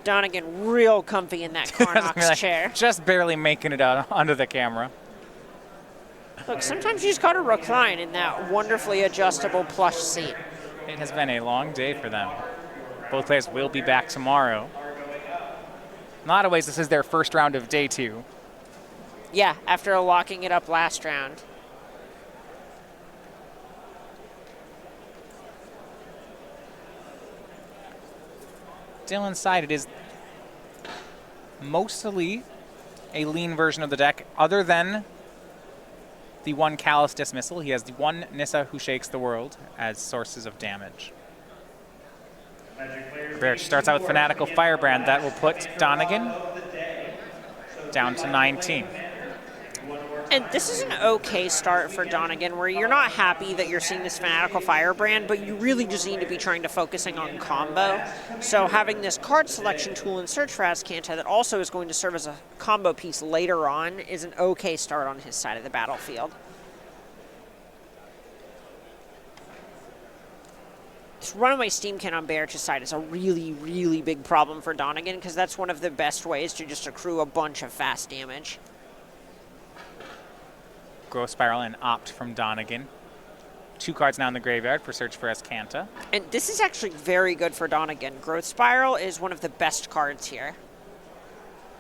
Donegan real comfy in that Carnox chair. Just barely making it out under the camera. Look, sometimes you just got to recline in that wonderfully adjustable plush seat. It has been a long day for them. Both players will be back tomorrow. In a lot of ways, this is their first round of day 2. Yeah, after locking it up last round. Still inside, it is mostly a lean version of the deck, other than the one Callous Dismissal. He has the one Nissa Who Shakes the World as sources of damage. Barich starts out with Fanatical Firebrand. That will put Donegan down to 19. And this is an okay start for Donegan, where you're not happy that you're seeing this Fanatical Firebrand, but you really just need to be trying to focusing on combo. So having this card selection tool in Search for Azcanta that also is going to serve as a combo piece later on is an okay start on his side of the battlefield. This runaway Steamkin on Barich's side is a really, really big problem for Donegan, because that's one of the best ways to just accrue a bunch of fast damage. Growth Spiral and Opt from Donegan. 2 cards now in the graveyard for Search for Azcanta. And this is actually very good for Donegan. Growth Spiral is one of the best cards here.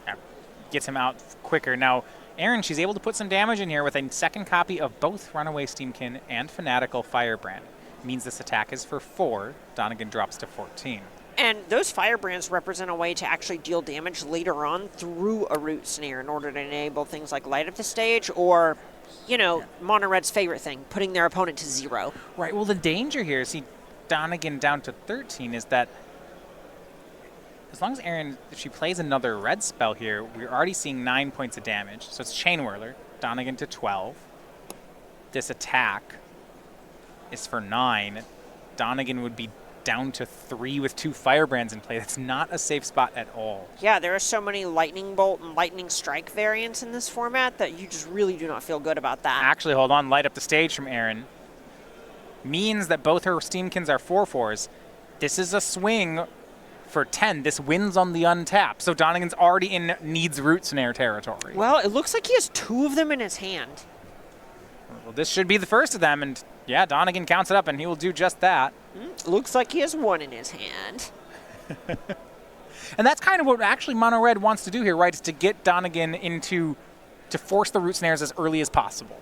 Yeah, gets him out quicker. Now, Aaron, she's able to put some damage in here with a second copy of both Runaway Steamkin and Fanatical Firebrand. Means this attack is for 4. Donegan drops to 14. And those Firebrands represent a way to actually deal damage later on through a Root Snare in order to enable things like Light Up the Stage or, you know, Mono Red's favorite thing, putting their opponent to 0. Right, well, the danger here, see, Donegan down to 13 is that as long as Aaron, if she plays another red spell here, we're already seeing 9 points of damage. So it's Chain Whirler, Donegan to 12. This attack is for 9. Donegan would be down to 3 with 2 Firebrands in play. That's not a safe spot at all. Yeah, there are so many Lightning Bolt and Lightning Strike variants in this format that you just really do not feel good about that. Actually, hold on. Light Up the Stage from Aaron means that both her Steamkins are 4/4s. This is a swing for 10. This wins on the untap. So Donegan's already in needs Root Snare territory. Well, it looks like he has 2 of them in his hand. Well, this should be the first of them, and yeah, Donegan counts it up, and he will do just that. Looks like he has 1 in his hand. And that's kind of what actually Mono Red wants to do here, right, is to get Donegan into, to force the Root Snares as early as possible.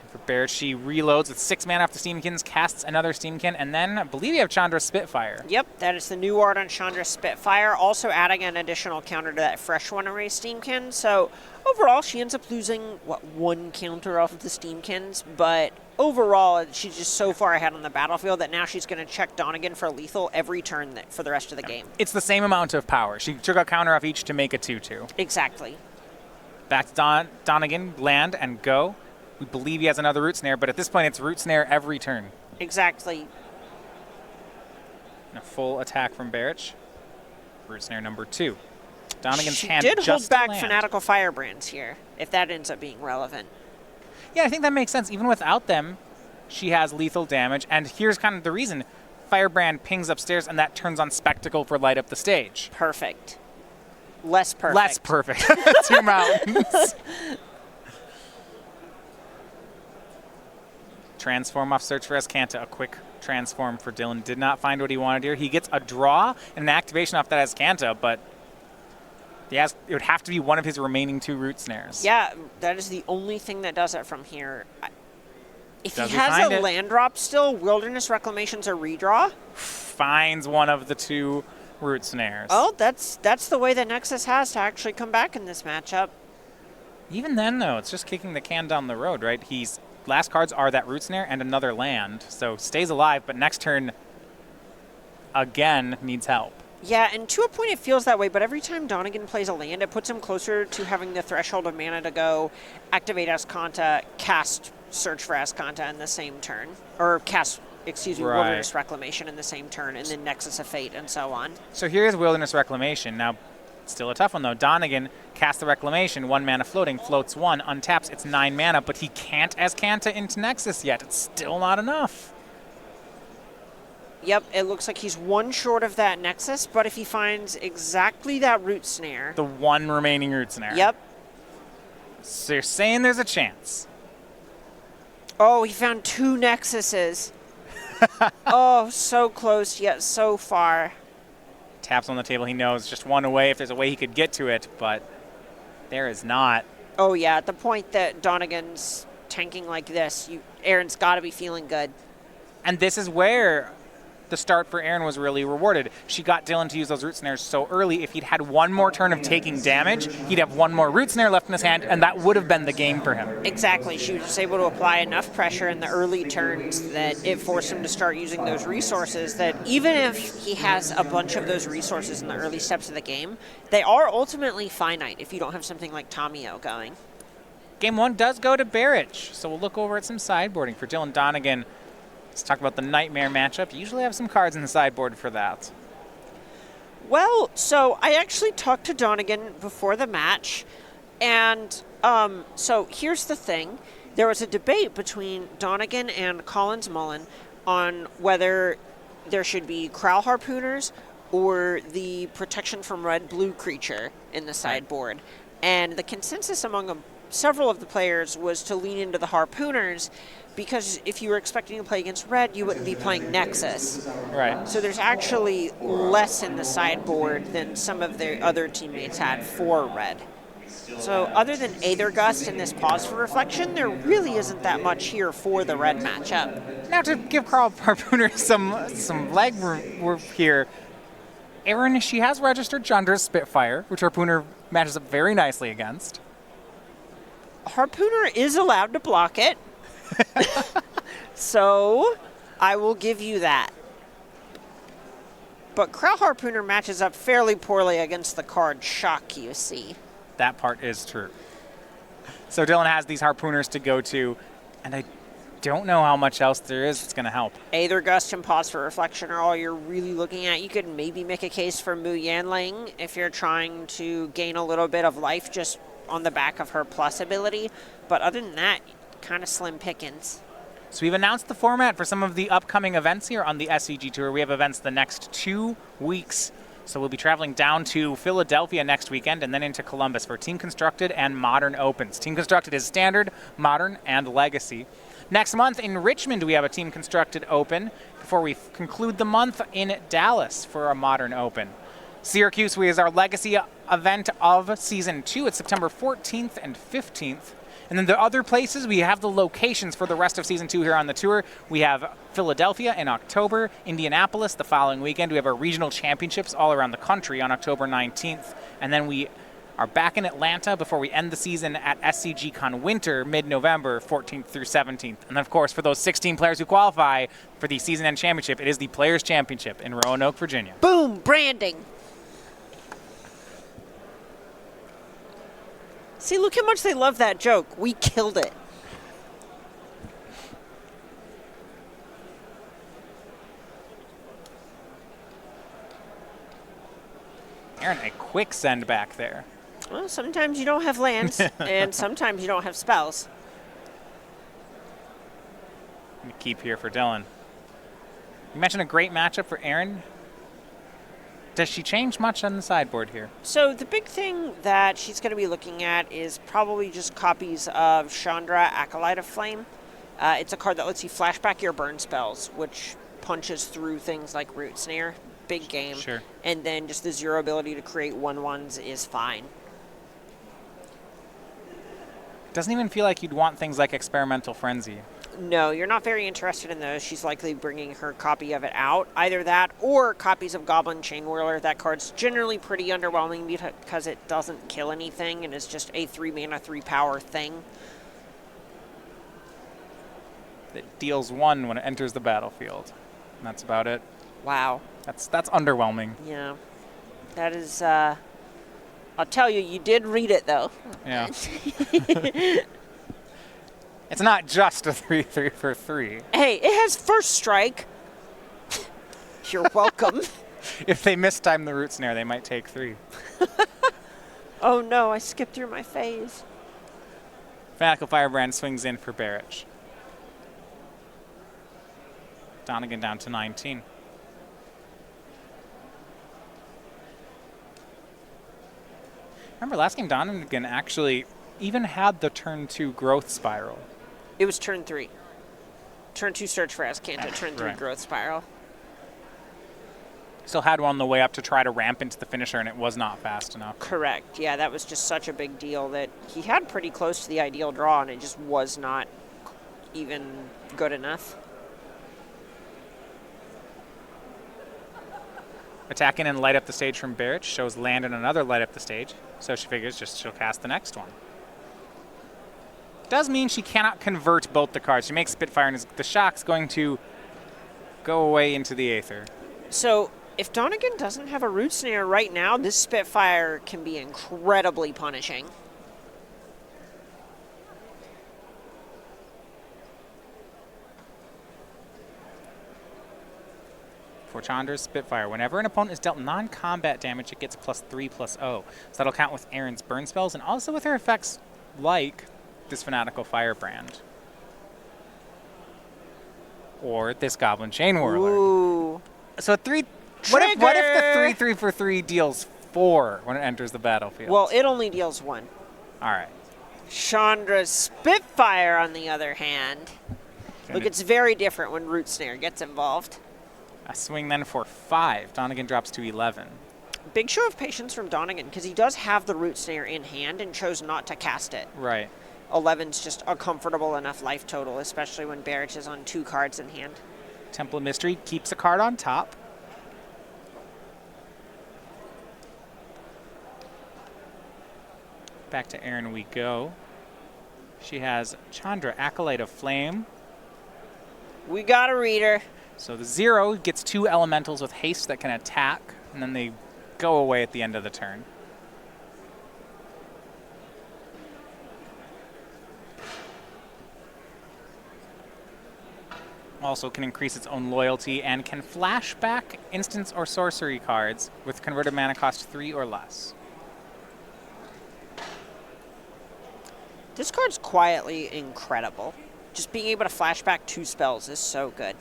For Barich, she reloads with 6 mana off the Steamkins, casts another Steamkin, and then I believe you have Chandra's Spitfire. Yep, that is the new art on Chandra's Spitfire, also adding an additional counter to that fresh one array Steamkin. So overall, she ends up losing, what, 1 counter off of the Steamkins, but overall, she's just so far ahead on the battlefield that now she's going to check Donegan for lethal every turn for the rest of the game. It's the same amount of power. She took a counter off each to make a 2/2. Exactly. Back to Donegan, land and go. We believe he has another Root Snare, but at this point, it's Root Snare every turn. Exactly. And a full attack from Barich. Root Snare number 2. Donegan's She hand did just hold back to land. Fanatical Firebrands here, if that ends up being relevant. Yeah, I think that makes sense. Even without them, she has lethal damage. And here's kind of the reason. Firebrand pings upstairs, and that turns on Spectacle for Light Up the Stage. Perfect. Less perfect. Less perfect. 2 mountains. Transform off Search for Azcanta. A quick transform for Dylan. Did not find what he wanted here. He gets a draw and an activation off that Azcanta, but it would have to be one of his remaining 2 Root Snares. Yeah, that is the only thing that does it from here. If Does he he has find a it? land drop still, Wilderness Reclamation's a redraw. Finds one of the 2 Root Snares. Oh, that's the way that Nexus has to actually come back in this matchup. Even then, though, it's just kicking the can down the road, right? Last cards are that Root Snare and another land, so stays alive, but next turn, again, needs help. Yeah, and to a point it feels that way, but every time Donegan plays a land, it puts him closer to having the threshold of mana to go activate Azcanta, cast Search for Azcanta in the same turn. Or cast, Right. Wilderness Reclamation in the same turn, and then Nexus of Fate, and so on. So here's Wilderness Reclamation. Now, still a tough one, though. Donegan casts the Reclamation, 1 mana floating, floats 1, untaps, it's 9 mana, but he can't Azcanta into Nexus yet. It's still not enough. Yep, it looks like he's one short of that Nexus, but if he finds exactly that root snare. The one remaining root snare. Yep. So you're saying there's a chance. Oh, he found 2 Nexuses. Oh, so close yet so far. Taps on the table. He knows just one away if there's a way he could get to it, but there is not. Oh, yeah, at the point that Donegan's tanking like this, Aaron's got to be feeling good. And this is where the start for Erin was really rewarded. She got Dylan to use those root snares so early. If he'd had one more turn of taking damage, he'd have one more root snare left in his hand, and that would have been the game for him. Exactly. She was just able to apply enough pressure in the early turns that it forced him to start using those resources that even if he has a bunch of those resources in the early steps of the game, they are ultimately finite if you don't have something like Tamio going. Game 1 does go to Barich, so we'll look over at some sideboarding for Dylan Donegan. Let's talk about the Nightmare matchup. You usually have some cards in the sideboard for that. Well, so I actually talked to Donegan before the match, and so here's the thing. There was a debate between Donegan and Collins Mullen on whether there should be Crow Harpooners or the protection from red-blue creature in the sideboard. And the consensus among several of the players was to lean into the Harpooners, because if you were expecting to play against red, you wouldn't be playing Nexus. Right. So there's actually less in the sideboard than some of their other teammates had for red. So other than Aethergust and this pause for reflection, there really isn't that much here for the red matchup. Now to give Carl Harpooner some leg room here, Erin, she has registered Chandra's Spitfire, which Harpooner matches up very nicely against. Harpooner is allowed to block it. So I will give you that. But Crow Harpooner matches up fairly poorly against the card Shock, you see. That part is true. So Dylan has these Harpooners to go to, and I don't know how much else there is that's going to help. Aethergust and Pause for Reflection are all you're really looking at. You could maybe make a case for Mu Yanling if you're trying to gain a little bit of life just on the back of her plus ability. But other than that, kind of slim pickings. So we've announced the format for some of the upcoming events here on the SCG Tour. We have events the next 2 weeks. So we'll be traveling down to Philadelphia next weekend and then into Columbus for Team Constructed and Modern Opens. Team Constructed is Standard, Modern, and Legacy. Next month in Richmond, we have a Team Constructed Open before we conclude the month in Dallas for a Modern Open. Syracuse is our Legacy event of Season 2. It's September 14th and 15th. And then the other places, we have the locations for the rest of Season 2 here on the tour. We have Philadelphia in October, Indianapolis the following weekend. We have our regional championships all around the country on October 19th. And then we are back in Atlanta before we end the season at SCG Con Winter mid-November, 14th through 17th. And then, of course, for those 16 players who qualify for the season end championship, it is the Players' Championship in Roanoke, Virginia. Boom! Branding! See, look how much they love that joke. We killed it. Aaron, a quick send back there. Well, sometimes you don't have lands, and sometimes you don't have spells. Let me keep here for Dylan. You mentioned a great matchup for Aaron. Does she change much on the sideboard here? So the big thing that she's going to be looking at is probably just copies of Chandra, Acolyte of Flame. It's a card that lets you flashback your burn spells, which punches through things like Root Snare. Big game. Sure. And then just the 0 ability to create 1/1s is fine. Doesn't even feel like you'd want things like Experimental Frenzy. No, you're not very interested in those. She's likely bringing her copy of it out. Either that or copies of Goblin Chainwhirler. That card's generally pretty underwhelming because it doesn't kill anything and is just a 3-mana, 3-power thing. It deals 1 when it enters the battlefield. And that's about it. Wow. That's underwhelming. Yeah. That is, I'll tell you, you did read it, though. Yeah. It's not just a 3/3 for 3. Hey, it has first strike. You're welcome. If they mistime the Root Snare, they might take 3. Oh no, I skipped through my phase. Fanatical Firebrand swings in for Barich. Donegan down to 19. Remember, last game Donegan actually even had the turn 2 growth spiral. It was turn 3. Turn 2 search for Azcanta, turn 3 Right. growth spiral. Still had one on the way up to try to ramp into the finisher, and it was not fast enough. Correct. Yeah, that was just such a big deal that he had pretty close to the ideal draw, and it just was not even good enough. Attacking and light up the stage from Barich shows land and another light up the stage, so she figures just she'll cast the next one. Does mean she cannot convert both the cards. She makes Spitfire, and the shock's going to go away into the Aether. So if Donegan doesn't have a Root Snare right now, this Spitfire can be incredibly punishing. For Chandra's Spitfire, whenever an opponent is dealt non-combat damage, it gets +3/+0. So that'll count with Erin's burn spells and also with her effects like this Fanatical Firebrand. Or this Goblin Chain Whirler. Ooh. So what if the 3/3 for 3 deals 4 when it enters the battlefield? Well, it only deals 1. All right. Chandra's Spitfire, on the other hand. Look, it's very different when Root Snare gets involved. A swing then for 5. Donegan drops to 11. Big show of patience from Donegan, because he does have the Root Snare in hand and chose not to cast it. Right. 11's just a comfortable enough life total, especially when Barich is on 2 cards in hand. Temple of Mystery keeps a card on top. Back to Erin we go. She has Chandra, Acolyte of Flame. We got a reader. So the 0 gets 2 elementals with haste that can attack, and then they go away at the end of the turn. Also can increase its own loyalty and can flash back instants or sorcery cards with converted mana cost 3 or less. This card's quietly incredible. Just being able to flash back 2 spells is so good.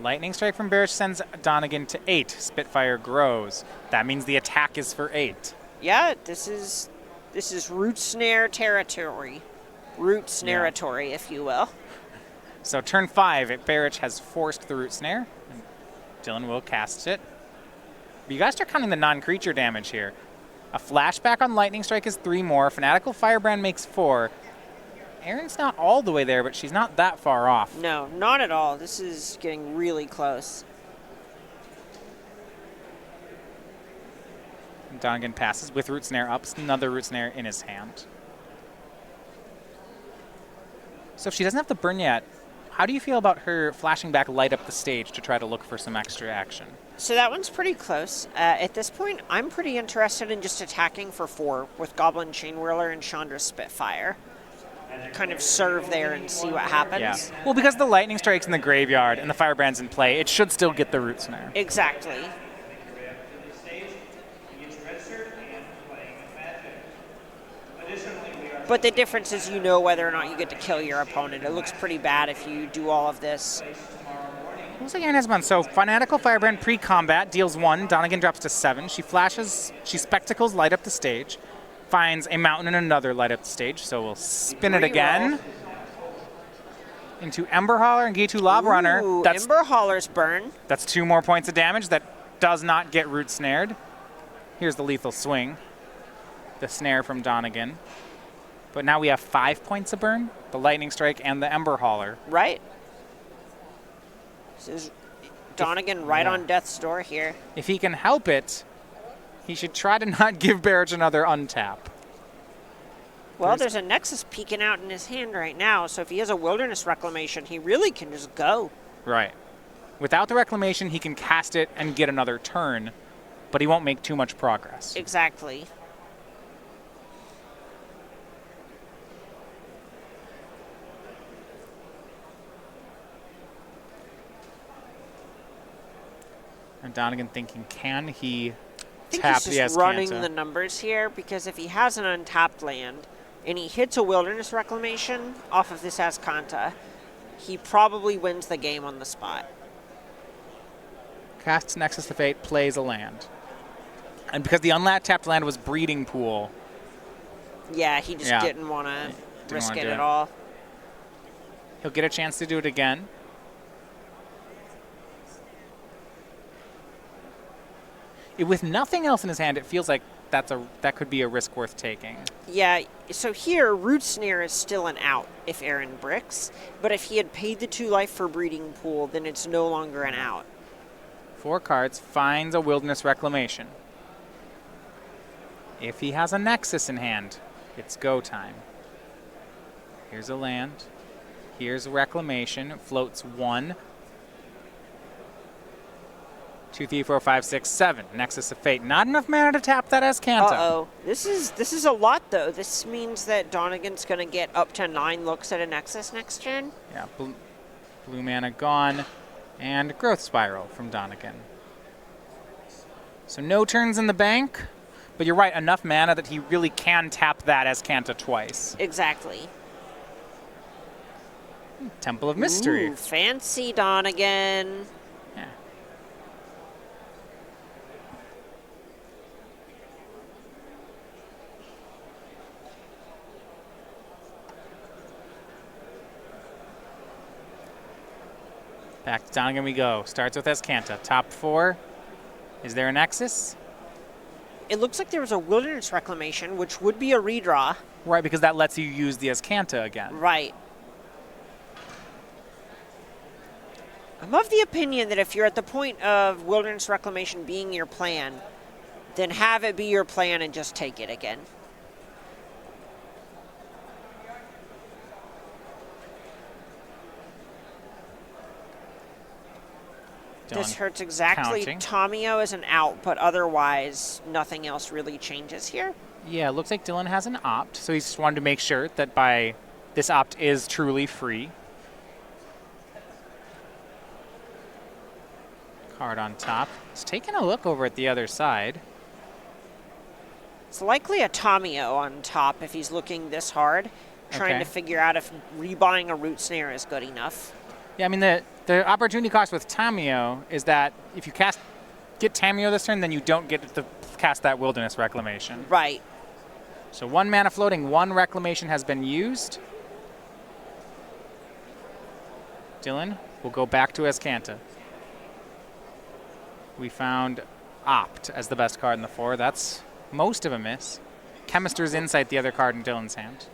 Lightning Strike from Barich sends Donegan to 8. Spitfire grows. That means the attack is for 8. Yeah, this is Root Snare territory. Root Snaretory, if you will. So turn 5, Barich has forced the Root Snare. And Dylan will cast it. But you guys start counting the non-creature damage here. A flashback on Lightning Strike is 3 more. Fanatical Firebrand makes 4. Erin's not all the way there, but she's not that far off. No, not at all. This is getting really close. Donegan passes with Root Snare up, another Root Snare in his hand. So if she doesn't have the burn yet, how do you feel about her flashing back light up the stage to try to look for some extra action? So that one's pretty close. At this point, I'm pretty interested in just attacking for 4 with Goblin Chain Whirler and Chandra's Spitfire. Kind of serve there and see what happens. Yeah. Well, because the Lightning Strike's in the graveyard and the Firebrand's in play, it should still get the Root Snare. Exactly. But the difference is you know whether or not you get to kill your opponent. It looks pretty bad if you do all of this. Looks like Erin has one. So Fanatical Firebrand pre-combat deals 1. Donegan drops to 7. She flashes, she spectacles light up the stage. Finds a mountain and another light up the stage, so we'll spin it again. Into Ember Hauler and Gitu Lava Runner. That's Ember Hauler's burn. That's 2 more points of damage. That does not get Root Snared. Here's the lethal swing. The snare from Donegan. But now we have 5 points of burn. The Lightning Strike and the Ember Hauler. Right. This is Donegan right on death's door here. If he can help it, he should try to not give Barich another untap. Well, there's a Nexus peeking out in his hand right now, so if he has a Wilderness Reclamation, he really can just go. Right. Without the Reclamation, he can cast it and get another turn, but he won't make too much progress. Exactly. And Donegan thinking, can he I think tap he's the just Azcanta? running the numbers here, because if he has an untapped land and he hits a Wilderness Reclamation off of this Azcanta, he probably wins the game on the spot. Casts Nexus of Fate, plays a land. And because the untapped land was Breeding Pool, Yeah, he just didn't want to risk it at all. He'll get a chance to do it again. With nothing else in his hand, it feels like that could be a risk worth taking. Yeah, so here, Root Snare is still an out if Aaron bricks, but if he had paid the 2 life for Breeding Pool, then it's no longer an out. 4 cards, finds a Wilderness Reclamation. If he has a Nexus in hand, it's go time. Here's a land. Here's a Reclamation. Floats 1. 2, 3, 4, 5, 6, 7. Nexus of Fate. Not enough mana to tap that Azcanta. Uh-oh. This is a lot, though. This means that Donegan's going to get up to 9 looks at a Nexus next turn. Yeah, blue mana gone. And Growth Spiral from Donegan. So no turns in the bank. But you're right, enough mana that he really can tap that Azcanta twice. Exactly. Temple of Mystery. Ooh, fancy Donegan. Yeah. Back to Donegan we go. Starts with Azcanta. Top 4. Is there a Nexus? It looks like there was a Wilderness Reclamation, which would be a redraw. Right, because that lets you use the Azcanta again. Right. I'm of the opinion that if you're at the point of Wilderness Reclamation being your plan, then have it be your plan and just take it again. This hurts exactly. Counting. Tomio is an out, but otherwise nothing else really changes here. Yeah, it looks like Dylan has an opt, so he just wanted to make sure that by this opt is truly free. Card on top. He's taking a look over at the other side. It's likely a Tomio on top if he's looking this hard, trying to figure out if rebuying a Root Snare is good enough. Yeah, I mean, the opportunity cost with Tamio is that if you get Tamio this turn, then you don't get to cast that Wilderness Reclamation. Right. So 1 mana floating, 1 Reclamation has been used. Dylan will go back to Azcanta. We found Opt as the best card in the 4. That's most of a miss. Chemister's Insight, the other card in Dylan's hand.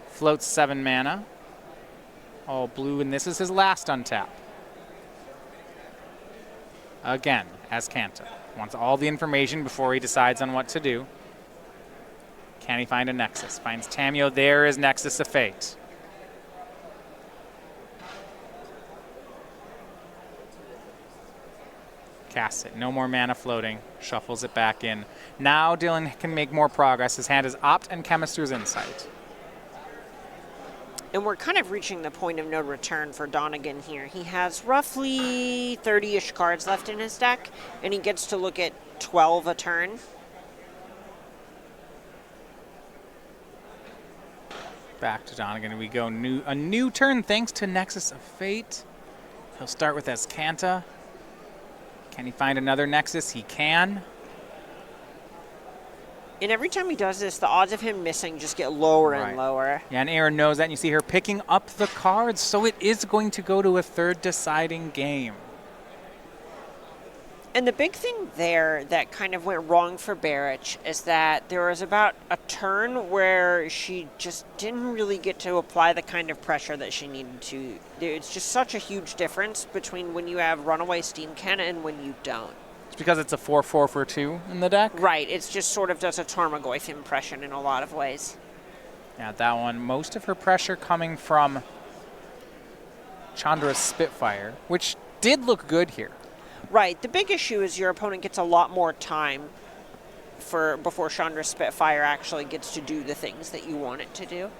Floats 7 mana. All blue, and this is his last untap. Again, Azcanta. Wants all the information before he decides on what to do. Can he find a Nexus? Finds Tamio. There is Nexus of Fate. Casts it. No more mana floating. Shuffles it back in. Now Dylan can make more progress. His hand is Opt and Chemister's Insight. And we're kind of reaching the point of no return for Donegan here. He has roughly 30-ish cards left in his deck, and he gets to look at 12 a turn. Back to Donegan we go. A new turn thanks to Nexus of Fate. He'll start with Azcanta. Can he find another Nexus? He can. And every time he does this, the odds of him missing just get lower and lower. Yeah, and Aaron knows that, and you see her picking up the cards, so it is going to go to a third deciding game. And the big thing there that kind of went wrong for Barich is that there was about a turn where she just didn't really get to apply the kind of pressure that she needed to. It's just such a huge difference between when you have Runaway Steam Cannon and when you don't. It's because it's a 4/4 for 2 in the deck? Right, it's just sort of does a Tarmogoyf impression in a lot of ways. Yeah, that one, most of her pressure coming from Chandra's Spitfire, which did look good here. Right, the big issue is your opponent gets a lot more time before Chandra's Spitfire actually gets to do the things that you want it to do.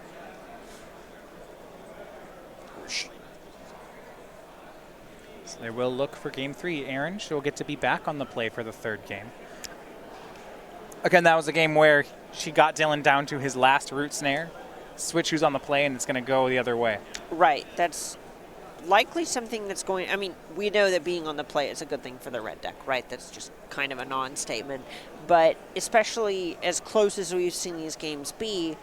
So they will look for game 3. Aaron, she'll get to be back on the play for the 3rd game. Again, that was a game where she got Dylan down to his last Root Snare. Switch who's on the play, and it's going to go the other way. Right, that's likely something that's we know that being on the play is a good thing for the red deck, right? That's just kind of a non-statement. but especially as close as we've seen these games be,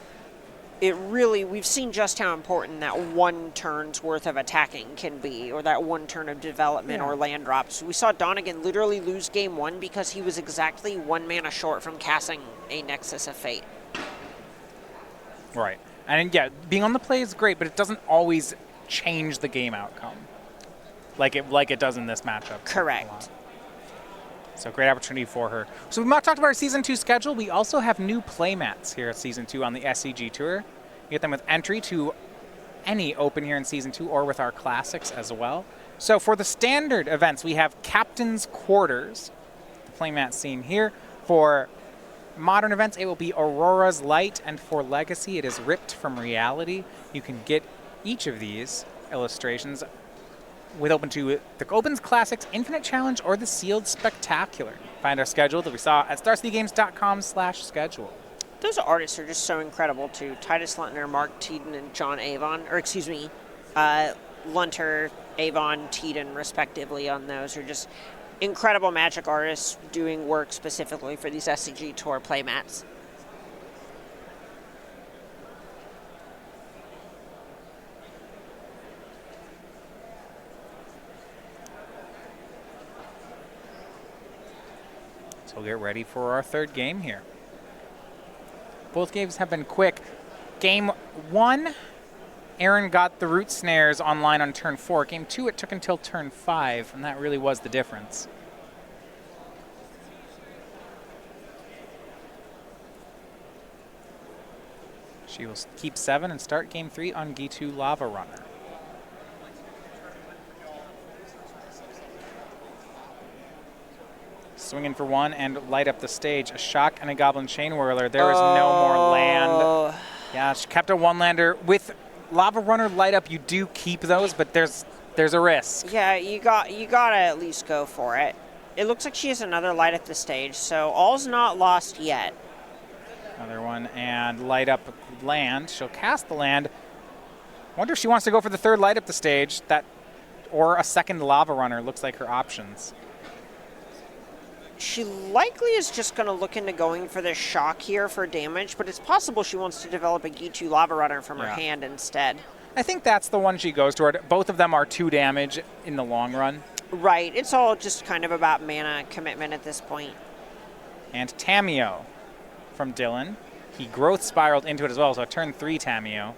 we've seen just how important that one turn's worth of attacking can be, or that one turn of development or land drops. We saw Donegan literally lose game 1 because he was exactly 1 mana short from casting a Nexus of Fate. Right. And yeah, being on the play is great, but it doesn't always change the game outcome like it does in this matchup. Correct. So great opportunity for her. So we talked about our Season 2 schedule. We also have new playmats here at Season 2 on the SCG Tour. You get them with entry to any Open here in Season 2 or with our Classics as well. So for the standard events, we have Captain's Quarters, the playmat seen here. For modern events, it will be Aurora's Light, and for Legacy, it is Ripped from Reality. You can get each of these illustrations with Open to the Open's Classics Infinite Challenge or the Sealed Spectacular. Find our schedule that we saw at starcitygames.com/schedule. Those artists are just so incredible too. Titus Luntner, Mark Teeden, and John Avon, or excuse me, Lunter, Avon, Teeden, respectively, on those are just incredible Magic artists doing work specifically for these SCG Tour playmats. So we'll get ready for our third game here. Both games have been quick. Game 1, Aaron got the root snares online on turn 4. Game 2, it took until turn 5, and that really was the difference. She will keep 7 and start game 3 on Gitu Lava Runner. Swinging for 1 and light up the stage. A Shock and a Goblin Chain Whirler. There is no more land. Yeah, she kept a 1-lander. With Lava Runner light up, you do keep those, but there's a risk. Yeah, you gotta at least go for it. It looks like she has another light up the stage, so all's not lost yet. Another one, and light up land. She'll cast the land. Wonder if she wants to go for the third light up the stage, or a second Lava Runner looks like her options. She likely is just going to look into going for the Shock here for damage, but it's possible she wants to develop a Gitu Lava Runner from her hand instead. I think that's the one she goes toward. Both of them are 2 damage in the long run. Right. It's all just kind of about mana commitment at this point. And Tamiyo from Dylan. He growth spiraled into it as well, so a turn 3 Tamiyo.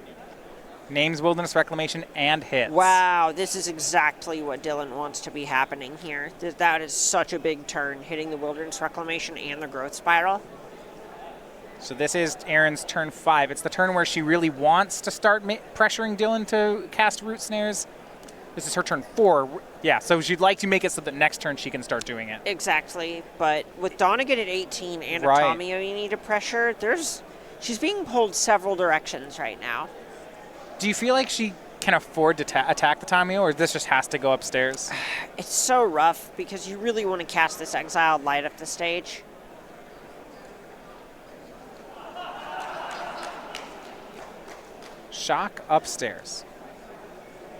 Names Wilderness Reclamation and hits. Wow, this is exactly what Dylan wants to be happening here. That is such a big turn, hitting the Wilderness Reclamation and the Growth Spiral. So this is Erin's turn 5. It's the turn where she really wants to start pressuring Dylan to cast Root Snares. This is her turn 4. Yeah, so she'd like to make it so that next turn she can start doing it. Exactly, but with Donegan at 18 and a Tamiyo you need to pressure, she's being pulled several directions right now. Do you feel like she can afford to attack the Tamiyo, or this just has to go upstairs? It's so rough because you really want to cast this Exiled Light up the stage. Shock upstairs.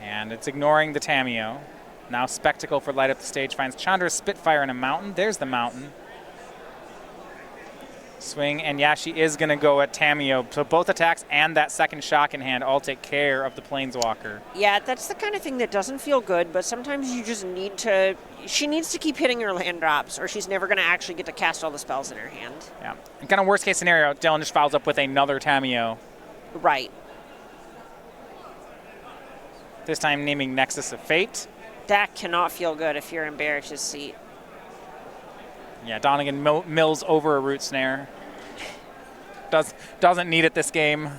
And it's ignoring the Tamiyo. Now Spectacle for light up the stage finds Chandra's Spitfire in a mountain. There's the mountain. Swing, and yeah, she is going to go at Tamiyo. So both attacks and that second Shock in hand all take care of the Planeswalker. Yeah, that's the kind of thing that doesn't feel good, but sometimes you just need to... She needs to keep hitting her land drops, or she's never going to actually get to cast all the spells in her hand. Yeah. And kind of worst case scenario, Dylan just follows up with another Tamiyo. Right. This time naming Nexus of Fate. That cannot feel good if you're in Barich's seat. Yeah, Donegan mills over a Root Snare. Doesn't need it this game.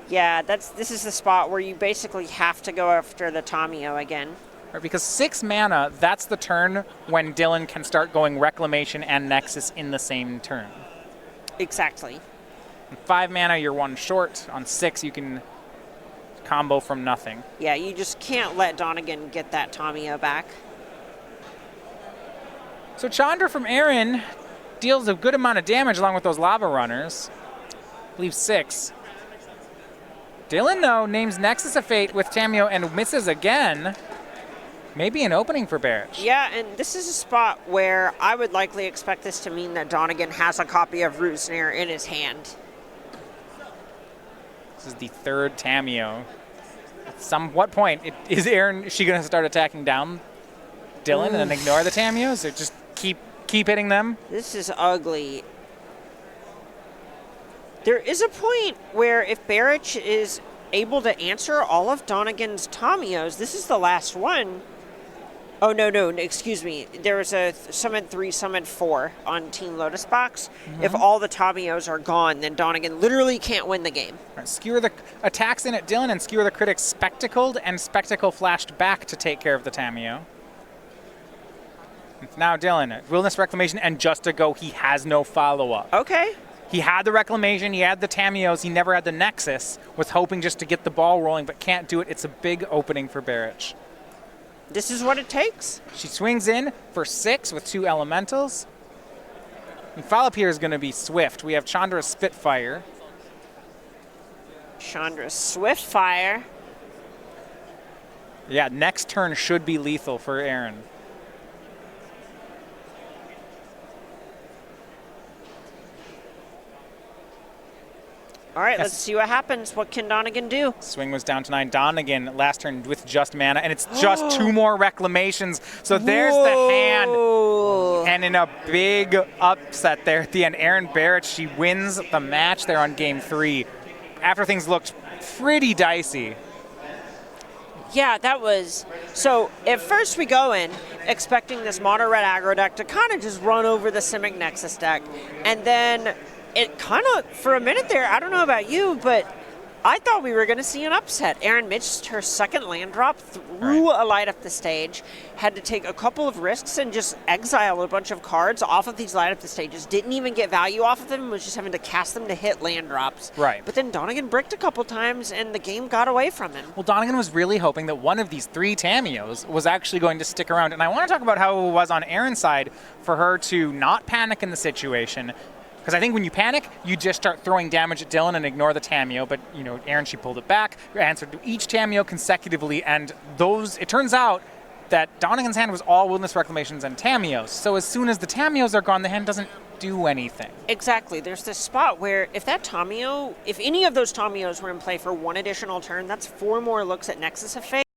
Yeah, this is the spot where you basically have to go after the Tamiyo again. Right, because 6 mana, that's the turn when Dylan can start going Reclamation and Nexus in the same turn. Exactly. On 5 mana, you're 1 short. On 6, you can combo from nothing. Yeah, you just can't let Donegan get that Tamiyo back. So Chandra from Aaron deals a good amount of damage along with those Lava Runners. Leaves 6. Dylan, though, names Nexus of Fate with Tamiyo and misses again. Maybe an opening for Barich. Yeah, and this is a spot where I would likely expect this to mean that Donegan has a copy of Root Snare in his hand. This is the third Tamiyo. At what point is she going to start attacking down Dylan and then ignore the Tamiyos, or just keep hitting them? This is ugly. There is a point where if Barich is able to answer all of Donegan's Tamiyos, this is the last one. Oh, no, excuse me. There was a Summon 3, Summon 4 on Team Lotus Box. If all the Tamiyos are gone, then Donegan literally can't win the game. Right, Skewer the attacks in at Dylan, and Skewer the Critic Spectacled, and Spectacle flashed back to take care of the Tamiyo. Now Dylan, Wilderness Reclamation, and just to go, he has no follow-up. Okay. He had the Reclamation, he had the Tamiyos, he never had the Nexus, was hoping just to get the ball rolling, but can't do it. It's a big opening for Barich. This is what it takes. She swings in for 6 with 2 Elementals. And follow-up here is going to be swift. We have Chandra's Spitfire. Chandra's Swiftfire. Yeah, next turn should be lethal for Aaron. All right, let's see what happens. What can Donegan do? Swing was down to 9. Donegan last turn with just mana, and it's just 2 more Reclamations. So there's the hand. And in a big upset there at the end, Aaron Barich, she wins the match there on game 3 after things looked pretty dicey. Yeah, that was... So at first we go in expecting this mono red aggro deck to kind of just run over the Simic Nexus deck. And then it kind of, for a minute there, I don't know about you, but I thought we were going to see an upset. Aaron missed her second land drop, threw a light up the stage, had to take a couple of risks and just exile a bunch of cards off of these light up the stages. Didn't even get value off of them, was just having to cast them to hit land drops. Right. But then Donegan bricked a couple times and the game got away from him. Well, Donegan was really hoping that one of these 3 Tamiyos was actually going to stick around. And I want to talk about how it was on Aaron's side for her to not panic in the situation. Because I think when you panic, you just start throwing damage at Dylan and ignore the Tamiyo. But, you know, Aaron, she pulled it back, answered to each Tamiyo consecutively, and those, it turns out that Donegan's hand was all Wilderness Reclamations and Tamiyos. So as soon as the Tamiyos are gone, the hand doesn't do anything. Exactly. There's this spot where if that Tamiyo, if any of those Tamiyos were in play for 1 additional turn, that's 4 more looks at Nexus of Fate.